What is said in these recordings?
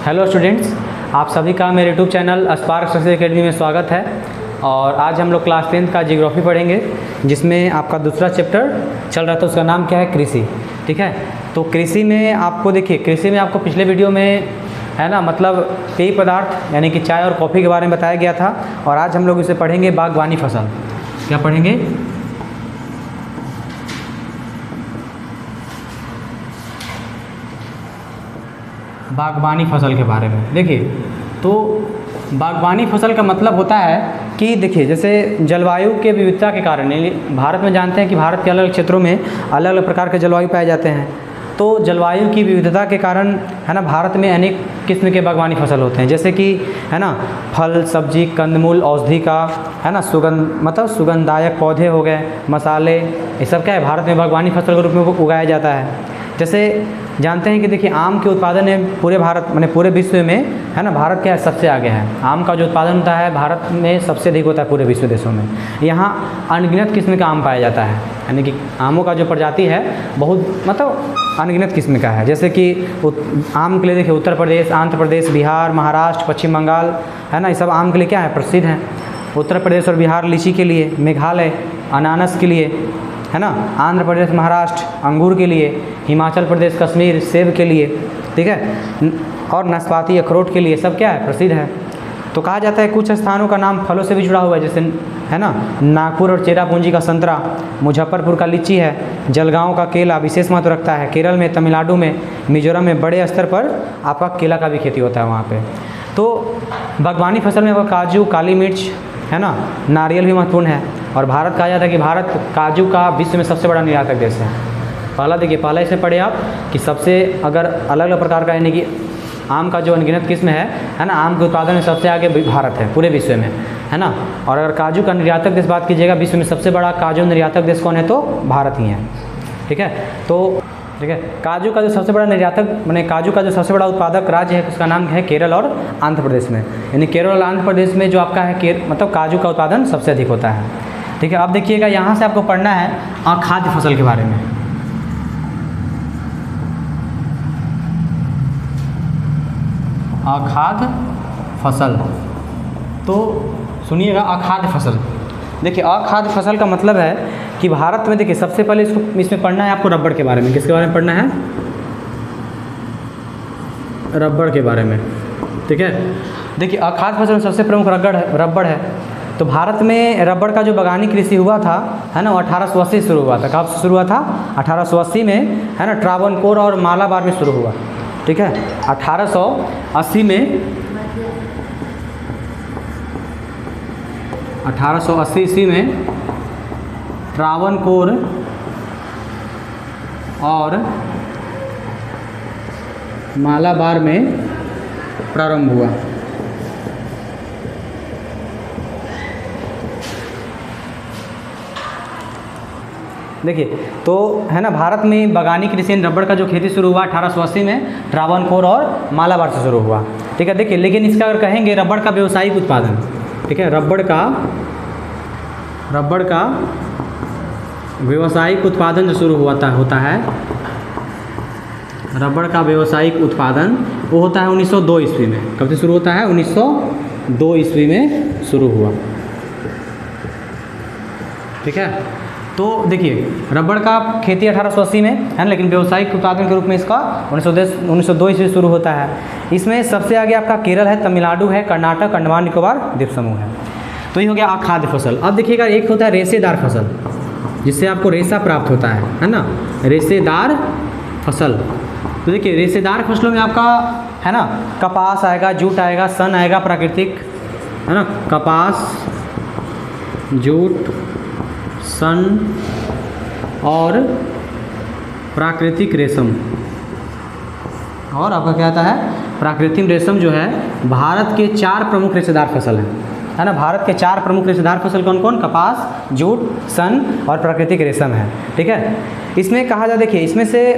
Hello students, आप सभी का मेरे YouTube channel spark success academy में स्वागत है। और आज हम लोग क्लास 10 का जियोग्राफी पढ़ेंगे, जिसमें आपका दूसरा चैप्टर चल रहा था, उसका नाम क्या है, कृषि। ठीक है, तो कृषि में आपको देखिए, कृषि में आपको पिछले वीडियो में है ना, मतलब पेय पदार्थ यानी कि चाय और कॉफ़ी के बारे में बताया गया था। और आज हम लोग इसे पढ़ेंगे बागवानी फसल। क्या पढ़ेंगे? बागवानी फसल के बारे में। देखिए, तो बागवानी फसल का मतलब होता है कि देखिए, जैसे जलवायु के विविधता के कारण, भारत में जानते हैं कि भारत के अलग अलग क्षेत्रों में अलग अलग प्रकार के जलवायु पाए जाते हैं। तो जलवायु की विविधता के कारण है ना, भारत में अनेक किस्म के बागवानी फसल होते हैं, जैसे कि है ना, फल, सब्जी, कंदमूल, औषधि का है ना, सुगंधदायक पौधे हो गए, मसाले, ये सब क्या है, भारत में बागवानी फसल के रूप में उगाया जाता है। जैसे जानते हैं कि देखिए, आम के उत्पादन में पूरे भारत माने पूरे विश्व में है ना, भारत क्या है, सबसे आगे है। आम का जो उत्पादन होता है भारत में सबसे अधिक होता है पूरे विश्व देशों में। यहाँ अनगिनत किस्म का आम पाया जाता है, यानी कि आमों का जो प्रजाति है बहुत मतलब अनगिनत किस्म का है। जैसे कि आम के लिए देखिए, उत्तर प्रदेश, आंध्र प्रदेश, बिहार, महाराष्ट्र, पश्चिम बंगाल है ना, ये सब आम के लिए क्या है, प्रसिद्ध हैं। उत्तर प्रदेश और बिहार लीची के लिए, मेघालय अनानास के लिए है ना, आंध्र प्रदेश, महाराष्ट्र अंगूर के लिए, हिमाचल प्रदेश, कश्मीर सेब के लिए, ठीक है, और नाशपाती, अखरोट के लिए, सब क्या है, प्रसिद्ध है। तो कहा जाता है कुछ स्थानों का नाम फलों से भी जुड़ा हुआ है, जैसे है ना, नागपुर और चेरापूंजी का संतरा, मुजफ्फरपुर का लीची है, जलगांव का केला विशेष महत्व रखता है, केरल में, तमिलनाडु में, मिजोरम में बड़े स्तर पर आपका केला का भी खेती होता है वहाँ पे। तो बागवानी फसल में आपका काजू, काली मिर्च है ना, नारियल भी महत्वपूर्ण है। और भारत कहा जाता है कि भारत काजू का विश्व में सबसे बड़ा निर्यातक देश है। पहला देखिए, पहला इसे पढ़े आप कि सबसे अगर अलग अलग प्रकार का यानी कि आम का जो अनगिनत किस्म है ना, आम के उत्पादन में सबसे आगे भारत है पूरे विश्व में, है ना। और अगर काजू का निर्यातक देश बात कीजिएगा, विश्व में सबसे बड़ा काजू निर्यातक देश कौन है, तो भारत ही है। ठीक है, तो ठीक है, काजू का जो सबसे बड़ा निर्यातक माने काजू का जो सबसे बड़ा उत्पादक राज्य है, उसका नाम है केरल और आंध्र प्रदेश में। यानी केरल और आंध्र प्रदेश में जो आपका है मतलब काजू का उत्पादन सबसे अधिक होता है। ठीक है, अब देखिएगा, यहाँ से आपको पढ़ना है अखाद्य फसल के बारे में। अखाद्य फसल, तो सुनिएगा, अखाद्य फसल। देखिए, अखाद्य फसल का मतलब है कि भारत में देखिए, सबसे पहले इसमें पढ़ना है आपको रबड़ के बारे में। किसके बारे में पढ़ना है? रबड़ के बारे में। ठीक है, देखिए, अखाद्य फसल में सबसे प्रमुख रबड़ है। तो भारत में रबड़ का जो बागानी कृषि हुआ था है ना, वो 1880 शुरू हुआ था। कब शुरू हुआ था? 1880 में है ना, ट्रावनकोर और मालाबार में शुरू हुआ। ठीक है, 1880 ईस्वी में ट्रावनकोर और मालाबार में प्रारंभ हुआ। देखिए, तो है ना, भारत में बागानी कृषि रबड़ का जो खेती शुरू हुआ 1880 में ट्रावनकोर और मालाबार से शुरू हुआ। ठीक है, देखिए, लेकिन इसका अगर कहेंगे रबड़ का व्यावसायिक उत्पादन, ठीक है, रबड़ का व्यावसायिक उत्पादन जो शुरू होता है, रबड़ का व्यावसायिक उत्पादन वो होता है 1902 ईस्वी में। कब से शुरू होता है? 1902 ईस्वी में शुरू हुआ। ठीक है, तो देखिए, रबड़ का खेती 1880 में है ना, लेकिन व्यावसायिक उत्पादन के रूप में इसका 1902 ईस्वी शुरू होता है। इसमें सबसे आगे आपका केरल है, तमिलनाडु है, कर्नाटक, अंडमान निकोबार द्वीप समूह है। तो ये हो गया अखाद्य फसल। अब देखिएगा, एक होता है रेशेदार फसल, जिससे आपको रेशा प्राप्त होता है ना, रेशेदार फसल। तो देखिए, रेशेदार फसलों में आपका है ना, कपास आएगा, जूट आएगा, सन आएगा, प्राकृतिक है ना, कपास, जूट, सन और प्राकृतिक रेशम। और आपका क्या आता है? प्राकृतिक रेशम जो है भारत के 4 प्रमुख रेशेदार फसल हैं, है ना। भारत के 4 प्रमुख रेशेदार फसल कौन कौन? कपास, जूट, सन और प्राकृतिक रेशम है। ठीक है, इसमें कहा जाए, देखिए, इसमें से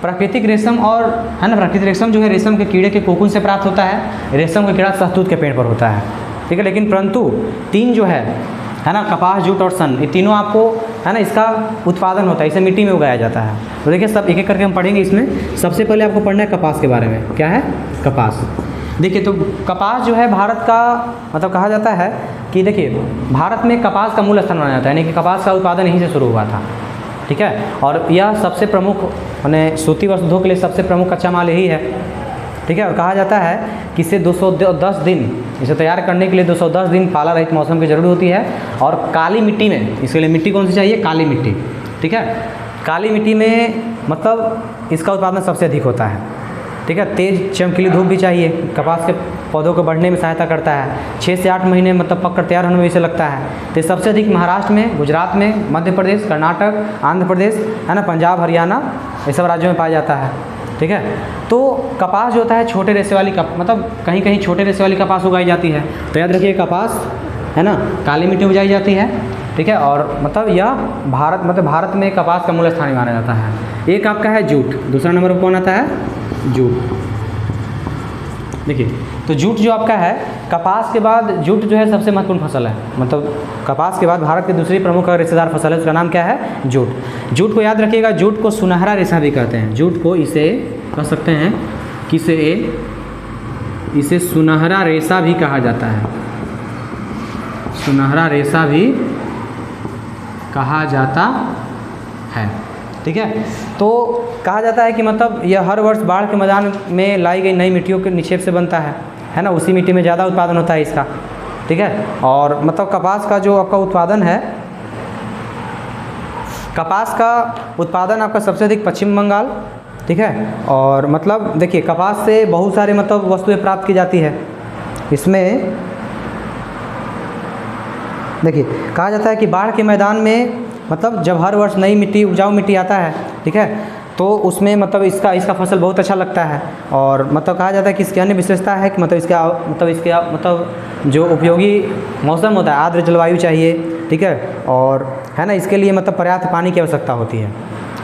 प्राकृतिक रेशम और है ना, प्राकृतिक रेशम जो है रेशम के कीड़े के कोकून से प्राप्त होता है। रेशम का कीड़ा शहतूत के पेड़ पर होता है। ठीक है, लेकिन परंतु 3 जो है ना, कपास, जूट और सन, ये तीनों आपको है ना, इसका उत्पादन होता है, इसे मिट्टी में उगाया जाता है। तो देखिए, सब एक एक करके हम पढ़ेंगे। इसमें सबसे पहले आपको पढ़ना है कपास के बारे में। क्या है? कपास। देखिए तो कपास जो है भारत का मतलब कहा जाता है कि देखिए भारत में कपास का मूल स्थान माना जाता है, यानी कि कपास का उत्पादन यहीं से शुरू हुआ था, ठीक है। और यह सबसे प्रमुख माने सूती वस्त्र उद्योग के लिए सबसे प्रमुख कच्चा माल यही है, ठीक है। और कहा जाता है कि इसे 210 दिन इसे तैयार करने के लिए 210 दिन पाला रहित मौसम की जरूरत होती है। और काली मिट्टी में, इसके लिए मिट्टी कौन सी चाहिए? काली मिट्टी, ठीक है। काली मिट्टी में मतलब इसका उत्पादन सबसे अधिक होता है, ठीक है। तेज़ चमकीली धूप भी चाहिए, कपास के पौधों को बढ़ने में सहायता करता है। 6 से 8 महीने मतलब पककर तैयार होने में इसे लगता है। तो सबसे अधिक महाराष्ट्र में, गुजरात में, मध्य प्रदेश, कर्नाटक, आंध्र प्रदेश, है ना, पंजाब, हरियाणा, ये सब राज्यों में पाया जाता है, ठीक है। तो कपास जो होता है छोटे रेशे वाली मतलब कहीं कहीं छोटे रेशे वाली कपास उगाई जाती है। तो याद रखिए कपास है ना काली मिट्टी में उगाई जाती है, ठीक है। और मतलब यह भारत में कपास का मूल स्थान माना जाता है। एक आपका है जूट, दूसरा नंबर पर कौन आता है? जूट। देखिए तो जूट जो आपका है, कपास के बाद जूट जो है सबसे महत्वपूर्ण फसल है, मतलब कपास के बाद भारत की दूसरी प्रमुख रेशेदार फसल है, उसका नाम क्या है? जूट। जूट को याद रखिएगा, जूट को सुनहरा रेशा भी कहते हैं। जूट को इसे कह सकते हैं कि इसे सुनहरा रेशा भी कहा जाता है, सुनहरा रेशा भी कहा जाता है, ठीक है। तो कहा जाता है कि मतलब यह हर वर्ष बाढ़ के मैदान में लाई गई नई मिट्टियों के निक्षेप से बनता है ना, उसी मिट्टी में ज़्यादा उत्पादन होता है इसका, ठीक है। और मतलब कपास का जो आपका उत्पादन है, कपास का उत्पादन आपका सबसे अधिक पश्चिम बंगाल, ठीक है। और मतलब देखिए कपास से बहुत सारे मतलब वस्तुएं प्राप्त की जाती है। इसमें देखिए कहा जाता है कि बाढ़ के मैदान में मतलब जब हर वर्ष नई मिट्टी, उपजाऊ मिट्टी आता है, ठीक है, तो उसमें मतलब इसका फसल बहुत अच्छा लगता है। और मतलब कहा जाता है कि इसकी अन्य विशेषता है कि मतलब इसके जो उपयोगी मौसम होता है, आर्द्र जलवायु चाहिए, ठीक है। और है ना इसके लिए मतलब पर्याप्त पानी की आवश्यकता होती है,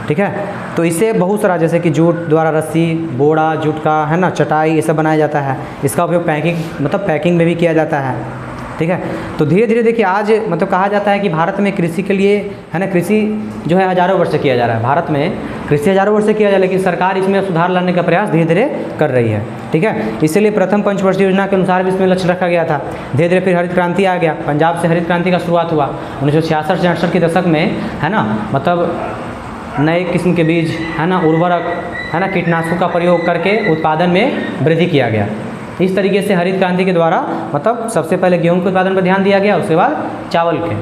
ठीक है। तो इससे बहुत सारा जैसे कि जूट द्वारा रस्सी, बोरा, जूट का है ना चटाई, ये सब बनाया जाता है। इसका उपयोग पैकिंग में भी किया जाता है, ठीक है। तो धीरे धीरे देखिए आज मतलब कहा जाता है कि भारत में कृषि के लिए है ना, कृषि जो है हज़ारों वर्ष से किया जा रहा है। भारत में कृषि हज़ारों वर्ष से किया जा रहा है, लेकिन सरकार इसमें सुधार लाने का प्रयास धीरे धीरे कर रही है, ठीक है। इसलिए प्रथम पंचवर्षीय योजना के अनुसार भी इसमें लक्ष्य रखा गया था। धीरे धीरे फिर हरित क्रांति आ गया, पंजाब से हरित क्रांति का शुरुआत हुआ 1966 से 68 के दशक में, है ना। मतलब नए किस्म के बीज, है ना, उर्वरक, है ना, कीटनाशकों का प्रयोग करके उत्पादन में वृद्धि किया गया। इस तरीके से हरित क्रांति के द्वारा मतलब सबसे पहले गेहूं के उत्पादन पर ध्यान दिया गया, उसके बाद चावल के।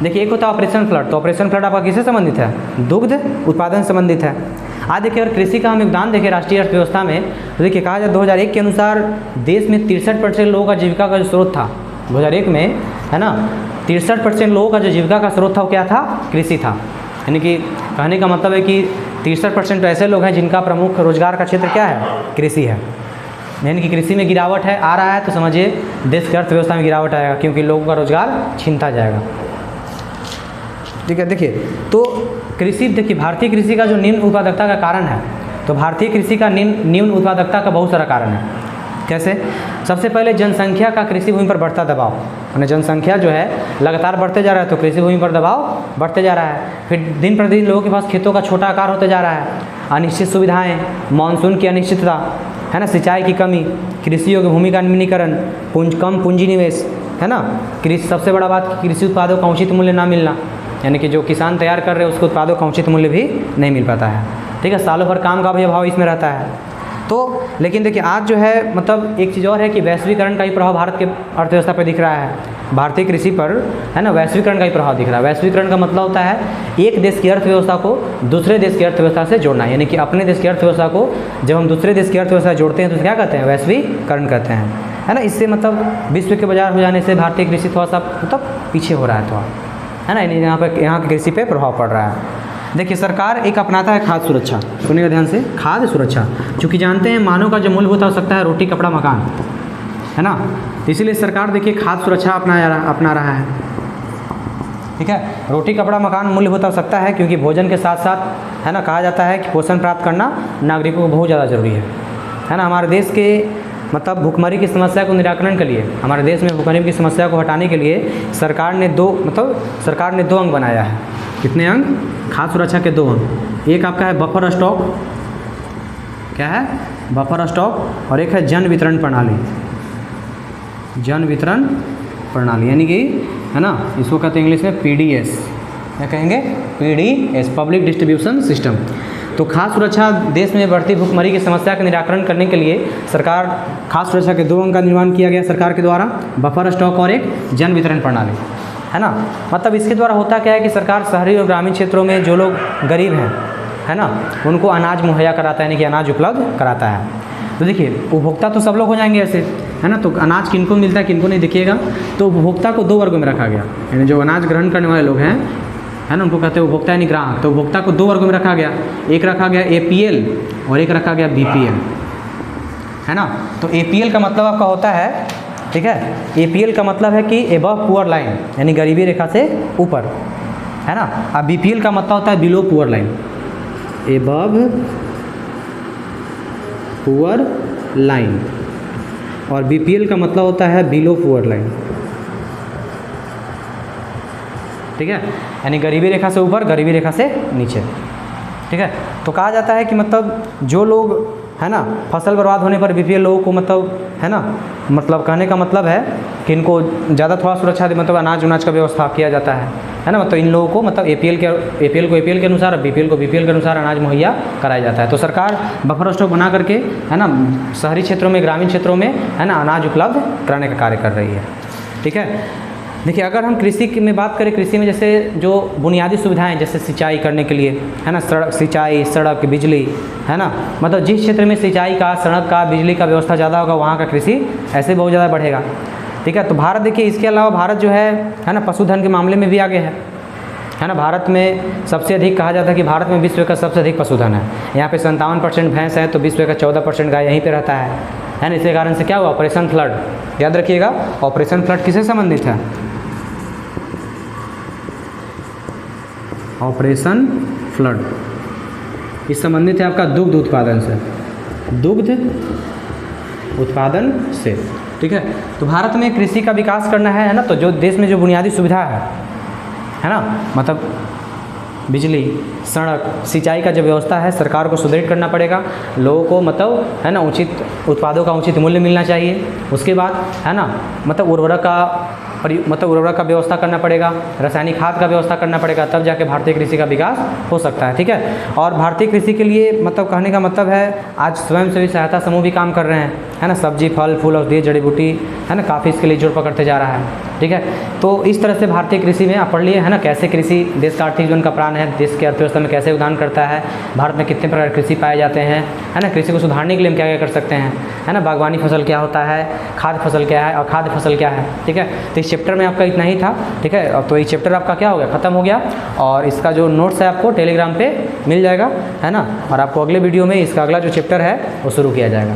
देखिए एक होता है ऑपरेशन फ्लड, तो ऑपरेशन फ्लड आपका किससे संबंधित है? दुग्ध उत्पादन संबंधित है। आज देखिए अगर कृषि का हम योगदान देखें राष्ट्रीय अर्थव्यवस्था में, तो देखिए कहा जाए 2001 के अनुसार देश में 63% लोगों का जीविका का जो स्रोत था 2001 में, है ना, 63% लोगों का जो जीविका का स्रोत था वो क्या था? कृषि था। यानी कि कहने का मतलब है कि 63% ऐसे लोग हैं जिनका प्रमुख रोजगार का क्षेत्र क्या है? कृषि है। यानी कि कृषि में गिरावट है, आ रहा है, तो समझिए देश की अर्थव्यवस्था में गिरावट आएगा, क्योंकि लोगों का रोजगार छीनता जाएगा, ठीक है। देखिए तो कृषि, देखिए भारतीय कृषि का जो निम्न उत्पादकता का कारण है, तो भारतीय कृषि का निम्न उत्पादकता का बहुत सारा कारण है। कैसे? सबसे पहले जनसंख्या का कृषि भूमि पर बढ़ता दबाव, यानी जनसंख्या जो है लगातार बढ़ते जा रहा है, तो कृषि भूमि पर दबाव बढ़ते जा रहा है। फिर दिन प्रतिदिन लोगों के पास खेतों का छोटा आकार होते जा रहा है, अनिश्चित सुविधाएं, मानसून की अनिश्चितता, है ना, सिंचाई की कमी, कृषि योग्य भूमि का निम्नीकरण, कम पूंजी निवेश, है ना। कृषि सबसे बड़ा बात, कृषि उत्पादों का उचित मूल्य ना मिलना, यानी कि जो किसान तैयार कर रहे हैं उसको उत्पादों का उचित मूल्य भी नहीं मिल पाता है, ठीक है। सालों भर काम का भी अभाव इसमें रहता है। तो लेकिन देखिए आज जो है मतलब एक चीज़ और है कि वैश्वीकरण का ही प्रभाव भारत के अर्थव्यवस्था पर दिख रहा है, भारतीय कृषि पर, है ना, वैश्वीकरण का ही प्रभाव दिख रहा है। वैश्वीकरण का मतलब होता है एक देश की अर्थव्यवस्था को दूसरे देश की अर्थव्यवस्था से जोड़ना, यानी कि अपने देश की अर्थव्यवस्था को जब हम दूसरे देश की अर्थव्यवस्था जोड़ते हैं तो क्या कहते हैं? वैश्वीकरण कहते हैं, है ना। इससे मतलब विश्व के बाजार हो जाने से भारतीय कृषि थोड़ा सा मतलब पीछे हो रहा है थोड़ा, है ना, यहाँ की कृषि पे प्रभाव पड़ रहा है। देखिए सरकार एक अपनाता है खाद्य सुरक्षा, सुनिएगा ध्यान से, खाद्य सुरक्षा, क्योंकि जानते हैं मानव का जो मूलभूत आवश्यकता है रोटी, कपड़ा, मकान, है ना, इसीलिए सरकार देखिए खाद्य सुरक्षा अपना रहा है, ठीक है। रोटी, कपड़ा, मकान मूलभूत आवश्यकता है, क्योंकि भोजन के साथ साथ, है ना, कहा जाता है कि पोषण प्राप्त करना नागरिकों को बहुत ज़्यादा ज़रूरी है ना। हमारे देश के मतलब भुखमरी की समस्या को निराकरण के लिए, हमारे देश में भुखमरी की समस्या को हटाने के लिए सरकार ने दो अंग बनाया है। कितने अंग? खाद्य सुरक्षा के 2 अंग। एक आपका है बफर स्टॉक, क्या है? बफर स्टॉक, और एक है जन वितरण प्रणाली, जन वितरण प्रणाली यानी कि है ना, इसको कहते हैं इंग्लिश में पीडीएस, क्या कहेंगे, पीडीएस, पब्लिक डिस्ट्रीब्यूशन सिस्टम। तो खाद्य सुरक्षा, देश में बढ़ती भुखमरी की समस्या का निराकरण करने के लिए सरकार खाद्य सुरक्षा के 2 अंग का निर्माण किया गया सरकार के द्वारा, बफर स्टॉक और एक जन वितरण प्रणाली, है ना। मतलब इसके द्वारा होता क्या है कि सरकार शहरी और ग्रामीण क्षेत्रों में जो लोग गरीब हैं, है ना, उनको अनाज मुहैया कराता है, यानी कि अनाज उपलब्ध कराता है। तो देखिए उपभोक्ता तो सब लोग हो जाएंगे ऐसे, है ना, तो अनाज किनको मिलता है किनको नहीं देखिएगा। तो उपभोक्ता को 2 वर्गों में रखा गया, यानी जो अनाज ग्रहण करने वाले लोग हैं, है ना, उनको कहते हैं उपभोक्ता यानी ग्राहक। तो उपभोक्ता को 2 वर्गों में रखा गया, एक रखा गया एपीएल और एक रखा गया बीपीएल, है ना। तो एपीएल का मतलब आपका होता है, ठीक है, एपीएल का मतलब है कि एबव पुअर लाइन, यानी गरीबी रेखा से ऊपर, है ना। अब बीपीएल का मतलब होता है below poor line, above poor line, और बीपीएल का मतलब होता है बिलो पुअर लाइन, ठीक है, यानी गरीबी रेखा से ऊपर, गरीबी रेखा से नीचे, ठीक है। तो कहा जाता है कि मतलब जो लोग, है ना, फसल बर्बाद होने पर बीपीएल लोगों को मतलब, है ना, मतलब कहने का मतलब है कि इनको ज़्यादा थोड़ा सुरक्षा, मतलब अनाज उनाज का व्यवस्था किया जाता है ना। मतलब इन लोगों को मतलब एपीएल को एपीएल के अनुसार, बीपीएल को बीपीएल के अनुसार अनाज मुहैया कराया जाता है। तो सरकार बफर स्टॉक बना करके, है ना, शहरी क्षेत्रों में, ग्रामीण क्षेत्रों में, है ना, अनाज उपलब्ध कराने का कार्य कर रही है, ठीक है। देखिए अगर हम कृषि में बात करें, कृषि में जैसे जो बुनियादी सुविधाएं, जैसे सिंचाई करने के लिए, है ना, सिंचाई, सड़क, बिजली, है ना, मतलब जिस क्षेत्र में सिंचाई का, सड़क का, बिजली का व्यवस्था ज़्यादा होगा वहाँ का कृषि ऐसे बहुत ज़्यादा बढ़ेगा, ठीक है। तो भारत देखिए, इसके अलावा भारत जो है ना, पशुधन के मामले में भी आगे है ना। भारत में सबसे अधिक कहा जाता है कि भारत में विश्व का सबसे अधिक पशुधन है। यहाँ पे 57% भैंस है, तो विश्व का 14% गाय यहीं पे रहता है ना। इसी कारण से क्या हुआ, ऑपरेशन फ्लड, याद रखिएगा, ऑपरेशन फ्लड किससे संबंधित है, ऑपरेशन फ्लड इस संबंधित है आपका दुग्ध उत्पादन से, दुग्ध उत्पादन से, ठीक है। तो भारत में कृषि का विकास करना है ना, तो जो देश में जो बुनियादी सुविधा है ना, मतलब बिजली, सड़क, सिंचाई का जो व्यवस्था है, सरकार को सुदृढ़ करना पड़ेगा। लोगों को मतलब, है ना, उचित उत्पादों का उचित मूल्य मिलना चाहिए। उसके बाद, है ना, मतलब उर्वरक का व्यवस्था करना पड़ेगा, रासायनिक खाद का व्यवस्था करना पड़ेगा, तब जाके भारतीय कृषि का विकास हो सकता है, ठीक है। और भारतीय कृषि के लिए मतलब कहने का मतलब है, आज स्वयंसेवी सहायता समूह भी काम कर रहे हैं, है ना, सब्जी, फल, फूल, औषधीय, जड़ी बूटी, है ना, काफ़ी इसके लिए जोड़ पकड़ते जा रहा है, ठीक है। तो इस तरह से भारतीय कृषि में आप पढ़ लिए, है ना, कैसे कृषि देश का आर्थिक जीवन का प्राण है, देश की अर्थव्यवस्था में कैसे योगदान करता है, भारत में कितने प्रकार कृषि पाए जाते हैं, है ना, कृषि को सुधारने के लिए हम क्या क्या कर सकते हैं, है ना, बागवानी फसल क्या होता है, खाद्य फसल क्या है और खाद्य फसल क्या है, ठीक है। तो इस चैप्टर में आपका इतना ही था, ठीक है। अब तो ये चैप्टर आपका क्या हो गया, ख़त्म हो गया, और इसका जो नोट्स है आपको टेलीग्राम पे मिल जाएगा, है ना, और आपको अगले वीडियो में इसका अगला जो चैप्टर है वो शुरू किया जाएगा।